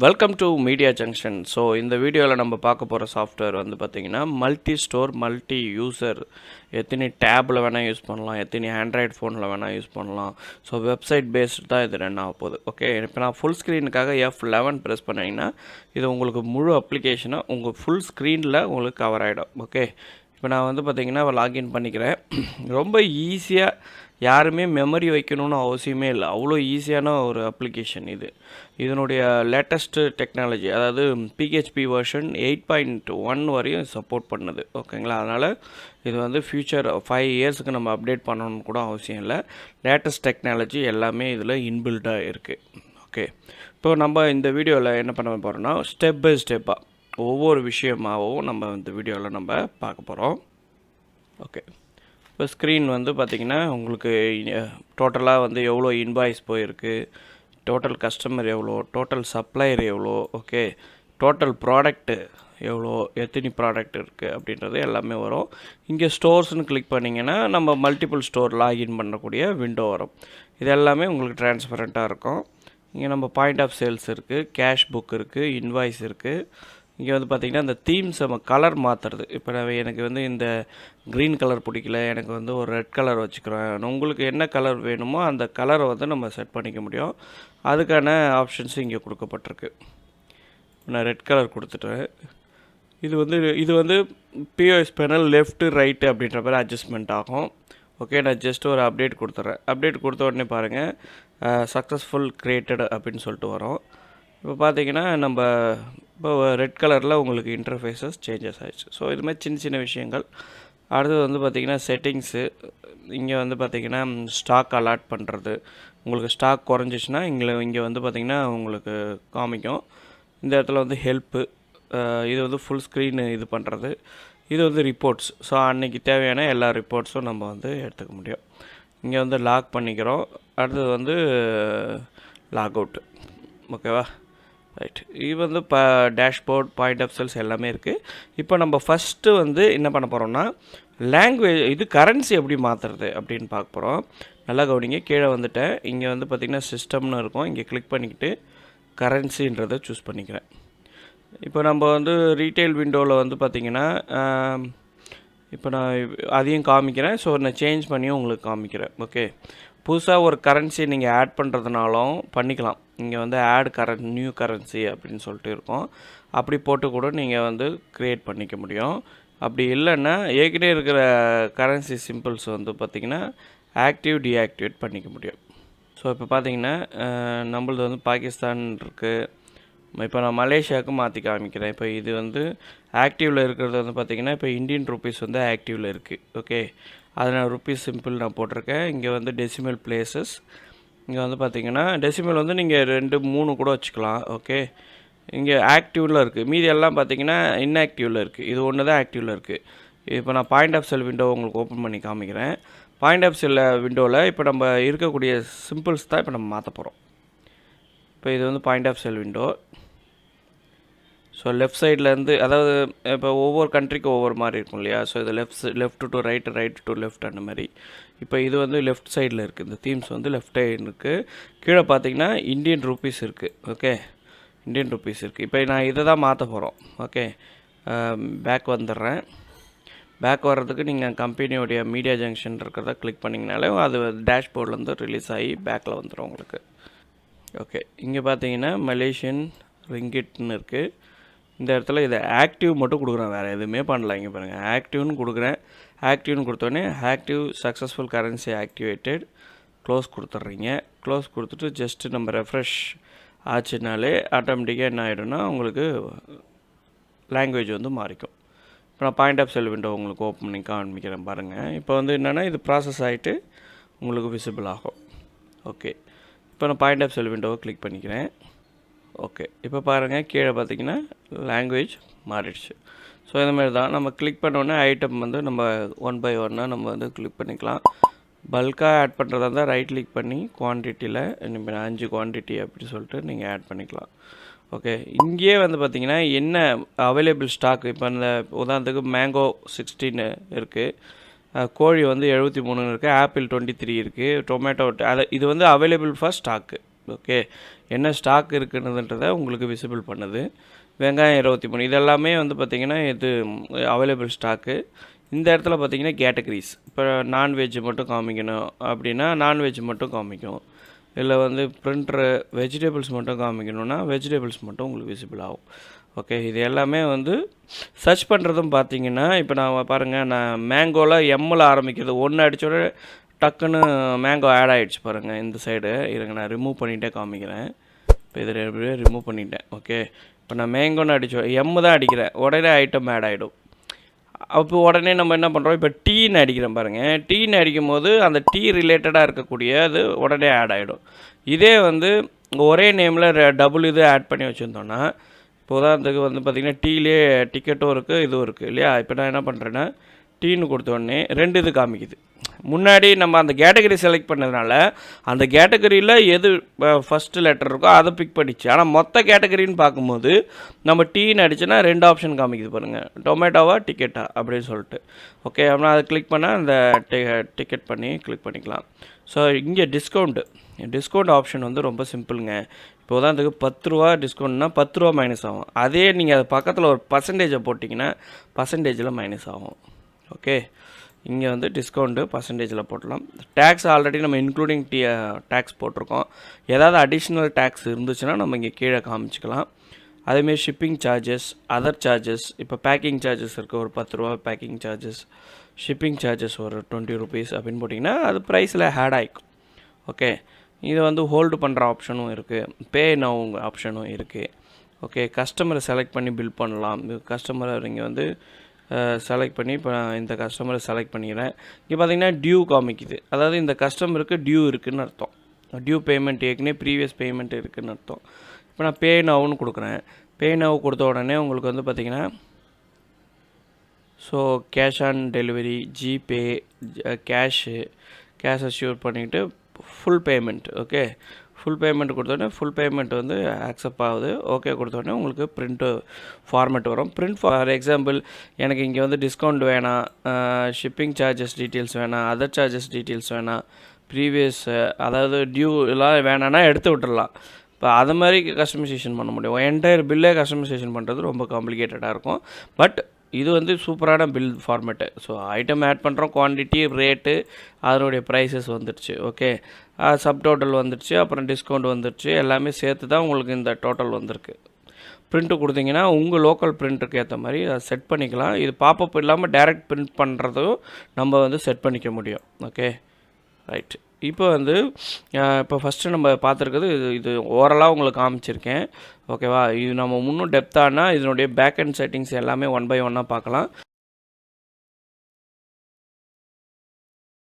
Welcome to media junction. So இந்த வீடியோவில் நம்ம பார்க்க போகிற சாஃப்ட்வேர் வந்து பார்த்திங்கன்னா மல்டி ஸ்டோர் மல்டி யூசர். எத்தனை டேப்பில் வேணால் யூஸ் பண்ணலாம், எத்தனை ஆண்ட்ராய்டு ஃபோனில் வேணால் யூஸ் பண்ணலாம். ஸோ வெப்சைட் பேஸ்டு தான் இது ரன் ஆக போகுது. ஓகே, இப்போ நான் ஃபுல் ஸ்க்ரீனுக்காக F11 ப்ரெஸ் பண்ணிங்கன்னா இது உங்களுக்கு முழு அப்ளிகேஷனாக உங்கள் ஃபுல் ஸ்க்ரீனில் உங்களுக்கு கவர் ஆகிடும். ஓகே, இப்போ நான் வந்து பார்த்திங்கன்னா லாகின் பண்ணிக்கிறேன். ரொம்ப ஈஸியாக, யாருமே மெமரி வைக்கணும்னு அவசியமே இல்லை, அவ்வளோ ஈஸியான ஒரு அப்ளிகேஷன் இது. இதனுடைய லேட்டஸ்ட்டு டெக்னாலஜி, அதாவது PHP வெர்ஷன் 8.1 வரையும் சப்போர்ட் பண்ணுது. ஓகேங்களா, அதனால் இது வந்து ஃப்யூச்சர் 5 இயர்ஸுக்கு நம்ம அப்டேட் பண்ணணும்னு கூட அவசியம் இல்லை. லேட்டஸ்ட் டெக்னாலஜி எல்லாமே இதில் இன்பில்டாக இருக்குது. ஓகே, இப்போ நம்ம இந்த வீடியோவில் என்ன பண்ண போகிறோம்னா ஸ்டெப் பை ஸ்டெப்பாக ஒவ்வொரு விஷயமாகவும் நம்ம இந்த வீடியோவில் நம்ம பார்க்க போகிறோம். ஓகே, இப்போ ஸ்க்ரீன் வந்து பார்த்திங்கன்னா உங்களுக்கு டோட்டலாக வந்து எவ்வளோ இன்வாய்ஸ் போயிருக்கு, டோட்டல் கஸ்டமர் எவ்வளோ, டோட்டல் சப்ளையர் எவ்வளோ, ஓகே, டோட்டல் ப்ராடக்ட்டு எவ்வளோ, எத்தனை ப்ராடக்ட் இருக்குது அப்படின்றது எல்லாமே வரும். இங்கே ஸ்டோர்ஸ்னு கிளிக் பண்ணிங்கன்னா நம்ம மல்டிபிள் ஸ்டோர் லாகின் பண்ணக்கூடிய விண்டோ வரும். இது எல்லாமே உங்களுக்கு டிரான்ஸ்பரண்ட்டாக இருக்கும். இங்கே நம்ம பாயிண்ட் ஆஃப் சேல்ஸ் இருக்குது, கேஷ் புக் இருக்குது, இன்வாய்ஸ் இருக்குது. இங்கே வந்து பார்த்திங்கன்னா இந்த தீம்ஸ் நம்ம கலர் மாற்றுறது. இப்போ எனக்கு வந்து இந்த க்ரீன் கலர் பிடிக்கல, எனக்கு வந்து ஒரு ரெட் கலர் வச்சுக்கிறேன். உங்களுக்கு என்ன கலர் வேணுமோ அந்த கலரை வந்து நம்ம செட் பண்ணிக்க முடியும். அதுக்கான ஆப்ஷன்ஸ் இங்கே கொடுக்கப்பட்டிருக்கு. நான் ரெட் கலர் கொடுத்துட்டேன். இது வந்து பிஓஎஸ் பேனல் லெஃப்ட்டு ரைட்டு அப்படின்ற மாதிரி அட்ஜஸ்ட்மெண்ட் ஆகும். ஓகே, நான் ஜஸ்ட் ஒரு அப்டேட் கொடுத்துட்றேன். அப்டேட் கொடுத்த உடனே பாருங்கள் சக்ஸஸ்ஃபுல் க்ரியேட்டட் அப்படின்னு சொல்லிட்டு வரும். இப்போ பார்த்தீங்கன்னா நம்ம இப்போ ரெட் கலரில் உங்களுக்கு இன்டர்ஃபேஸஸ் சேஞ்சஸ் ஆகிடுச்சு. ஸோ இது மாதிரி சின்ன சின்ன விஷயங்கள். அடுத்தது வந்து பார்த்திங்கன்னா செட்டிங்ஸு. இங்கே வந்து பார்த்திங்கன்னா ஸ்டாக் அலாட் பண்ணுறது. உங்களுக்கு ஸ்டாக் குறைஞ்சிச்சின்னா இங்கே வந்து பார்த்திங்கன்னா உங்களுக்கு காமிக்கும். இந்த இடத்துல வந்து ஹெல்ப்பு, இது வந்து ஃபுல் ஸ்க்ரீனு இது பண்ணுறது. இது வந்து ரிப்போர்ட்ஸ். ஸோ அன்றைக்கி தேவையான எல்லா ரிப்போர்ட்ஸும் நம்ம வந்து எடுத்துக்க முடியும். இங்கே வந்து லாக் பண்ணிக்கிறோம். அடுத்தது வந்து லாக் அவுட்டு. ஓகேவா, ரைட். இது வந்து இப்போ டேஷ்போர்ட், பாயிண்ட் ஆஃப் சேல்ஸ் எல்லாமே இருக்குது. இப்போ நம்ம ஃபஸ்ட்டு வந்து என்ன பண்ண போகிறோம்னா லாங்குவேஜ், இது கரன்சி எப்படி மாற்றுறது அப்படின்னு பார்க்க போகிறோம். நல்லா கவனிங்க. கீழே வந்துட்டேன். இங்கே வந்து பார்த்திங்கன்னா சிஸ்டம்னு இருக்கும். இங்கே கிளிக் பண்ணிக்கிட்டு கரன்சின்றதை சூஸ் பண்ணிக்கிறேன். இப்போ நம்ம வந்து ரீட்டைல் விண்டோவில் வந்து பார்த்திங்கன்னா இப்போ நான் அதையும் காமிக்கிறேன். ஸோ நான் சேஞ்ச் பண்ணியும் உங்களுக்கு காமிக்கிறேன். ஓகே, புதுசாக ஒரு கரன்சி நீங்கள் ஆட் பண்ணுறதுனாலும் பண்ணிக்கலாம். இங்கே வந்து நியூ கரன்சி அப்படின்னு சொல்லிட்டு இருக்கும். அப்படி போட்டு கூட நீங்கள் வந்து க்ரியேட் பண்ணிக்க முடியும். அப்படி இல்லைன்னா ஏற்கனவே இருக்கிற கரன்சி சிம்பிள்ஸ் வந்து பார்த்திங்கன்னா ஆக்டிவ் டீஆக்டிவேட் பண்ணிக்க முடியும். ஸோ இப்போ பார்த்திங்கன்னா நம்மளது வந்து பாகிஸ்தான் இருக்குது. இப்போ நான் மலேசியாவுக்கு மாற்றி காமிக்கிறேன். இப்போ இது வந்து ஆக்டிவில் இருக்கிறது வந்து பார்த்திங்கன்னா இப்போ இந்தியன் ருப்பீஸ் வந்து ஆக்டிவில் இருக்குது. ஓகே, அது நான் ருப்பீஸ் சிம்பிள் நான் போட்டிருக்கேன். இங்கே வந்து டெசிமல் பிளேசஸ். இங்கே வந்து பார்த்திங்கன்னா டெசிமல் வந்து நீங்கள் 2, 3 கூட வச்சுக்கலாம். ஓகே, இங்கே ஆக்டிவில் இருக்குது. மீதி எல்லாம் பார்த்திங்கன்னா இன்ஆக்டிவில் இருக்குது. இது ஒன்று தான் ஆக்டிவில் இருக்குது. இப்போ நான் பாயிண்ட் ஆஃப் சேல் விண்டோ உங்களுக்கு ஓப்பன் பண்ணி காமிக்கிறேன். பாயிண்ட் ஆஃப் சேல் விண்டோவில் இப்போ நம்ம இருக்கக்கூடிய சிம்பிள்ஸ் தான் இப்போ நம்ம மாற்ற போகிறோம். இப்போ இது வந்து point of sale window. So left சைட்லேருந்து, அதாவது இப்போ ஒவ்வொரு கண்ட்ரிக்கும் ஒவ்வொரு மாதிரி இருக்கும் இல்லையா. ஸோ இது left to right, right to left அந்த மாதிரி. இப்போ இது வந்து லெஃப்ட் சைடில் இருக்குது. இந்த தீம்ஸ் வந்து லெஃப்ட் சைடு இருக்குது. கீழே பார்த்தீங்கன்னா இந்தியன் ருப்பீஸ் இருக்குது. ஓகே, இந்தியன் ருப்பீஸ் இருக்குது. இப்போ நான் இதை தான் மாற்ற போகிறோம். ஓகே, பேக் வந்துடுறேன். பேக் வர்றதுக்கு நீங்கள் கம்பெனியோடைய மீடியா ஜங்ஷன் இருக்கிறத கிளிக் பண்ணிங்கனாலே அது டேஷ்போர்ட்லேருந்து ரிலீஸ் ஆகி பேக்கில் வந்துடும் உங்களுக்கு. ஓகே, இங்கே பார்த்தீங்கன்னா மலேசியன் ரிங்கிட்னு இருக்குது. இந்த இடத்துல இதை ஆக்டிவ் மட்டும் கொடுக்குறேன், வேறு எதுவுமே பண்ணல. இங்கே பாருங்கள், ஆக்டிவ்னு கொடுக்குறேன். ஆக்டிவ்னு கொடுத்தோடனே active successful currency activated, close கொடுத்துட்றீங்க. க்ளோஸ் கொடுத்துட்டு ஜஸ்ட்டு நம்ம ரெஃப்ரெஷ் ஆச்சுனாலே ஆட்டோமேட்டிக்காக என்ன ஆகிடும்னா உங்களுக்கு லாங்குவேஜ் வந்து மாறிக்கும். இப்போ நான் பாயிண்ட் ஆஃப் சேல் விண்டோ உங்களுக்கு ஓப்பன் பண்ணி காமிக்கிறேன் பாருங்கள். இப்போ வந்து என்னென்னா இது ப்ராசஸ் ஆகிட்டு உங்களுக்கு விசிபிள் ஆகும். ஓகே, இப்போ நான் பாயிண்ட் ஆஃப் சேல் விண்டோவை கிளிக் பண்ணிக்கிறேன். ஓகே, இப்போ பாருங்கள் கீழே பார்த்திங்கன்னா லாங்குவேஜ் மாறிடுச்சு. ஸோ இந்தமாதிரி தான் நம்ம கிளிக் பண்ணோன்னே ஐட்டம் வந்து நம்ம 1 by 1 நம்ம வந்து கிளிக் பண்ணிக்கலாம். பல்காக ஆட் பண்ணுறதா இருந்தால் ரைட் கிளிக் பண்ணி குவான்டிட்டியில் இப்போ 5 குவான்டிட்டி அப்படி சொல்லிட்டு நீங்கள் ஆட் பண்ணிக்கலாம். ஓகே, இங்கேயே வந்து பார்த்திங்கன்னா என்ன அவைலபிள் ஸ்டாக், இப்போ இந்த உதாரணத்துக்கு மேங்கோ 16 இருக்குது, கோழி வந்து 73 இருக்குது, ஆப்பிள் 23 இருக்குது, டொமேட்டோ இது வந்து அவைலபிள் ஃபார் ஸ்டாக்கு. ஓகே, என்ன ஸ்டாக் இருக்குன்றதை உங்களுக்கு விசிபிள் பண்ணுது. வெங்காயம் 23 இதெல்லாமே வந்து பார்த்திங்கன்னா இது அவைலபிள் ஸ்டாக்கு. இந்த இடத்துல பார்த்திங்கன்னா கேட்டகரிஸ், இப்போ நான்வெஜ் மட்டும் காமிக்கணும் அப்படின்னா நான்வெஜ் மட்டும் காமிக்கும். இல்லை வந்து பிரிண்டரு வெஜிடபிள்ஸ் மட்டும் காமிக்கணுன்னா வெஜிடபிள்ஸ் மட்டும் உங்களுக்கு விசிபிள் ஆகும். ஓகே, இது எல்லாமே வந்து சர்ச் பண்ணுறதும் பார்த்தீங்கன்னா இப்போ நான் பாருங்கள், நான் மேங்கோவில் எம்மில் ஆரம்பிக்கிறது ஒன்று அடித்தோட டக்குன்னு மேங்கோ ஆட் ஆகிடுச்சு பாருங்கள். இந்த சைடு இருங்க, நான் ரிமூவ் பண்ணிகிட்டே காமிக்கிறேன். இப்போ இதை ரிமூவ் பண்ணிட்டேன். ஓகே, இப்போ நான் மேங்கோன்னு அடித்தோம் எம்மு தான் அடிக்கிறேன், உடனே ஐட்டம் ஆட் ஆகிடும். அப்போ உடனே நம்ம என்ன பண்ணுறோம், இப்போ டீன்னு அடிக்கிறோம் பாருங்கள். டீன்னு அடிக்கும் போது அந்த டீ ரிலேட்டடாக இருக்கக்கூடிய அது உடனே ஆட் ஆகிடும். இதே வந்து ஒரே நேமில் டபுள் இது ஆட் பண்ணி வச்சுருந்தோன்னா, இப்போ உதாரணத்துக்கு வந்து பார்த்திங்கன்னா டீலே டிக்கெட்டும் இருக்குது இதுவும் இருக்குது இல்லையா. இப்போ நான் என்ன பண்ணுறேன்னா டீன்னு கொடுத்தோடனே 2 இது காமிக்குது. முன்னாடி நம்ம அந்த கேட்டகரி செலக்ட் பண்ணதுனால அந்த கேட்டகரியில் எது ஃபஸ்ட்டு லெட்டர் இருக்கோ அதை பிக் பண்ணிச்சு. ஆனால் மொத்த கேட்டகரின்னு பார்க்கும்போது நம்ம டீன்னு அடிச்சோன்னா 2 ஆப்ஷன் காமிக்குது பாருங்கள், டொமேட்டோவா டிக்கெட்டா அப்படின்னு சொல்லிட்டு. ஓகே, அப்படின்னா அதை கிளிக் பண்ணால் அந்த டிக்கெட் பண்ணி கிளிக் பண்ணிக்கலாம். ஸோ இங்கே டிஸ்கவுண்ட் ஆப்ஷன் வந்து ரொம்ப சிம்பிளுங்க. இப்போ தான் அதுக்கு 10 ரூபா டிஸ்கவுண்ட்னா 10 ரூபா மைனஸ் ஆகும். அதே நீங்கள் அது பக்கத்தில் ஒரு பர்சன்டேஜை போட்டிங்கன்னா பர்சன்டேஜில் மைனஸ் ஆகும். ஓகே, இங்கே வந்து டிஸ்கவுண்ட்டு பர்சன்டேஜில் போட்டலாம். டேக்ஸ் ஆல்ரெடி நம்ம இன்க்ளூடிங் டேக்ஸ் போட்டிருக்கோம். ஏதாவது அடிஷ்னல் டேக்ஸ் இருந்துச்சுன்னா நம்ம இங்கே கீழே காமிச்சிக்கலாம். அதேமாரி ஷிப்பிங் சார்ஜஸ், அதர் சார்ஜஸ், இப்போ பேக்கிங் சார்ஜஸ் இருக்குது ஒரு 10 ரூபா பேக்கிங் சார்ஜஸ், ஷிப்பிங் சார்ஜஸ் ஒரு 20 ருபீஸ் அப்படின்னு போட்டிங்கன்னா அது ப்ரைஸில் ஆட் ஆகிக்கும். ஓகே, இது வந்து ஹோல்டு பண்ணுற ஆப்ஷனும் இருக்குது, பே நவ் ஆப்ஷனும் இருக்குது. ஓகே, கஸ்டமரை செலக்ட் பண்ணி பில் பண்ணலாம். கஸ்டமரை நீங்கள் வந்து செலக்ட் பண்ணி இப்போ நான் இந்த கஸ்டமரை செலக்ட் பண்ணிக்கிறேன். இங்கே பார்த்தீங்கன்னா டியூ காமிக்குது, அதாவது இந்த கஸ்டமருக்கு டியூ இருக்குதுன்னு அர்த்தம். டியூ பேமெண்ட் ஏற்கனவே ப்ரீவியஸ் பேமெண்ட் இருக்குதுன்னு அர்த்தம். இப்போ நான் பே நவ்னு கொடுக்குறேன். பே நவ் கொடுத்த உடனே உங்களுக்கு வந்து பார்த்திங்கன்னா so cash on delivery, GPay, cash assure பண்ணிவிட்டு full payment. Okay, full payment கொடுத்தோடனே ஃபுல் பேமெண்ட் வந்து ஆக்செப்ட் ஆகுது. ஓகே கொடுத்தோடனே உங்களுக்கு பிரிண்ட்டு ஃபார்மேட் வரும். பிரிண்ட் ஃபார் எக்ஸாம்பிள் எனக்கு இங்கே வந்து டிஸ்கவுண்ட் வேணாம், ஷிப்பிங் சார்ஜஸ் டீட்டெயில்ஸ் வேணாம், அதர் சார்ஜஸ் டீட்டெயில்ஸ் வேணாம், ப்ரீவியஸ் அதாவது டியூ எல்லாம் வேணான்னா எடுத்து விட்டுடலாம். இப்போ அது மாதிரி கஸ்டமைசேஷன் பண்ண முடியும். என்டையர் பில்லே கஸ்டமைசேஷன் பண்ணுறது ரொம்ப காம்ப்ளிகேட்டடாக இருக்கும். பட் இது வந்து சூப்பரான bill format. So item add பண்ணுறோம், குவான்டிட்டி, ரேட்டு, அதனுடைய ப்ரைஸஸ் வந்துடுச்சு. ஓகே, சப்டோட்டல் வந்துடுச்சு, அப்புறம் டிஸ்கவுண்ட் வந்துடுச்சு, எல்லாமே சேர்த்து தான் உங்களுக்கு இந்த டோட்டல் வந்திருக்கு. பிரிண்ட்டு கொடுத்தீங்கன்னா உங்கள் லோக்கல் பிரிண்ட்டுக்கு ஏற்ற மாதிரி அதை செட் பண்ணிக்கலாம். இது பாப்பப் இல்லாமல் டைரக்ட் பிரிண்ட் பண்ணுறதும் நம்ம வந்து செட் பண்ணிக்க முடியும். Okay, right. இப்போ வந்து இப்போ ஃபஸ்ட்டு நம்ம பார்த்துருக்குது இது ஓரலாக உங்களுக்கு காமிச்சிருக்கேன். ஓகேவா, இது நம்ம இன்னும் டெப்த்தானா இதனுடைய பேக் அண்ட் செட்டிங்ஸ் எல்லாமே 1 by 1 பார்க்கலாம்.